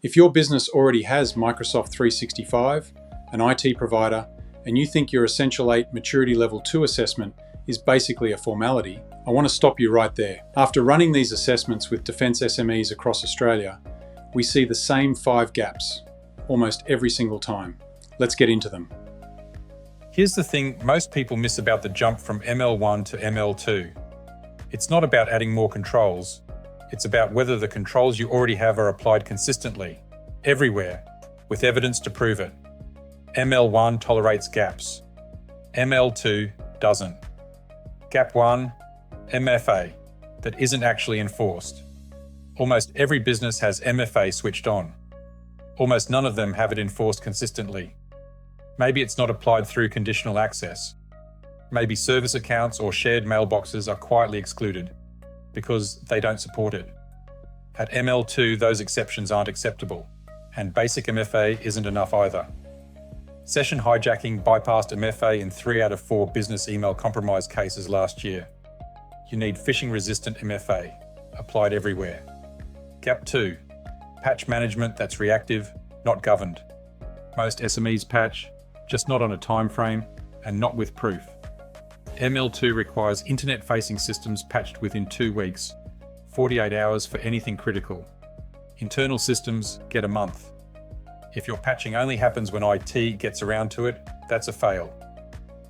If your business already has Microsoft 365, an IT provider, and you think your Essential 8 Maturity Level 2 assessment is basically a formality, I want to stop you right there. After running these assessments with defence SMEs across Australia, we see the same 5 gaps almost every single time. Let's get into them. Here's the thing most people miss about the jump from ML1 to ML2. It's not about adding more controls. It's about whether the controls you already have are applied consistently, everywhere, with evidence to prove it. ML1 tolerates gaps. ML2 doesn't. Gap 1, MFA, that isn't actually enforced. Almost every business has MFA switched on. Almost none of them have it enforced consistently. Maybe it's not applied through conditional access. Maybe service accounts or shared mailboxes are quietly excluded because they don't support it. At ML2, those exceptions aren't acceptable, and basic MFA isn't enough either. Session hijacking bypassed MFA in 3 out of 4 business email compromise cases last year. You need phishing-resistant MFA, applied everywhere. Gap 2, patch management that's reactive, not governed. Most SMEs patch, just not on a time frame and not with proof. ML2 requires internet-facing systems patched within 2 weeks, 48 hours for anything critical. Internal systems get a month. If your patching only happens when IT gets around to it, that's a fail.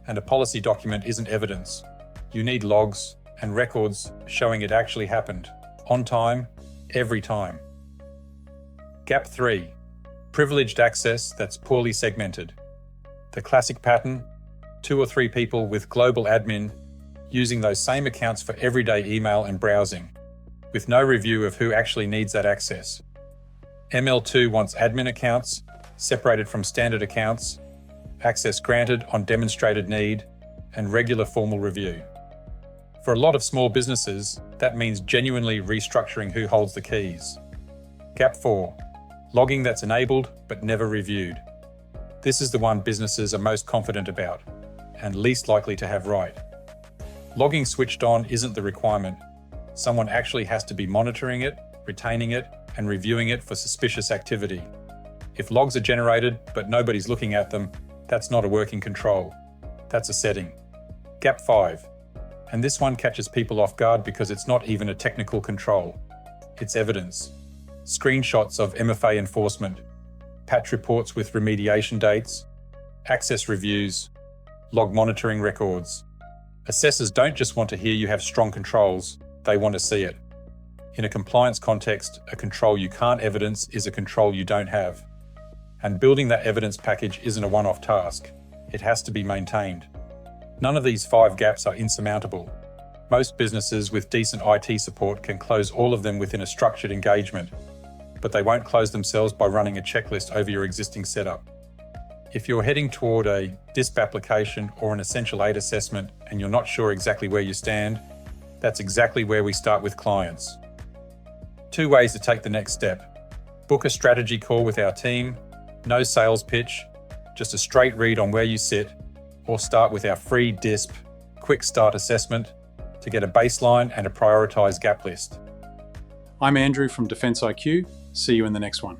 And a policy document isn't evidence. You need logs and records showing it actually happened, on time, every time. Gap 3, privileged access that's poorly segmented. The classic pattern, 2 or 3 people with global admin using those same accounts for everyday email and browsing, with no review of who actually needs that access. ML2 wants admin accounts, separated from standard accounts, access granted on demonstrated need, and regular formal review. For a lot of small businesses, that means genuinely restructuring who holds the keys. Gap 4, logging that's enabled but never reviewed. This is the one businesses are most confident about, and least likely to have right. Logging switched on isn't the requirement. Someone actually has to be monitoring it, retaining it, and reviewing it for suspicious activity. If logs are generated but nobody's looking at them, that's not a working control. That's a setting. Gap 5. And this one catches people off guard because it's not even a technical control. It's evidence. Screenshots of MFA enforcement, patch reports with remediation dates, access reviews, log monitoring records. Assessors don't just want to hear you have strong controls, they want to see it. In a compliance context, a control you can't evidence is a control you don't have. And building that evidence package isn't a one-off task. It has to be maintained. None of these 5 gaps are insurmountable. Most businesses with decent IT support can close all of them within a structured engagement, but they won't close themselves by running a checklist over your existing setup. If you're heading toward a DISP application or an Essential 8 assessment and you're not sure exactly where you stand, that's exactly where we start with clients. 2 ways to take the next step. Book a strategy call with our team, no sales pitch, just a straight read on where you sit, or start with our free DISP quick start assessment to get a baseline and a prioritised gap list. I'm Andrew from DefencIQ. See you in the next one.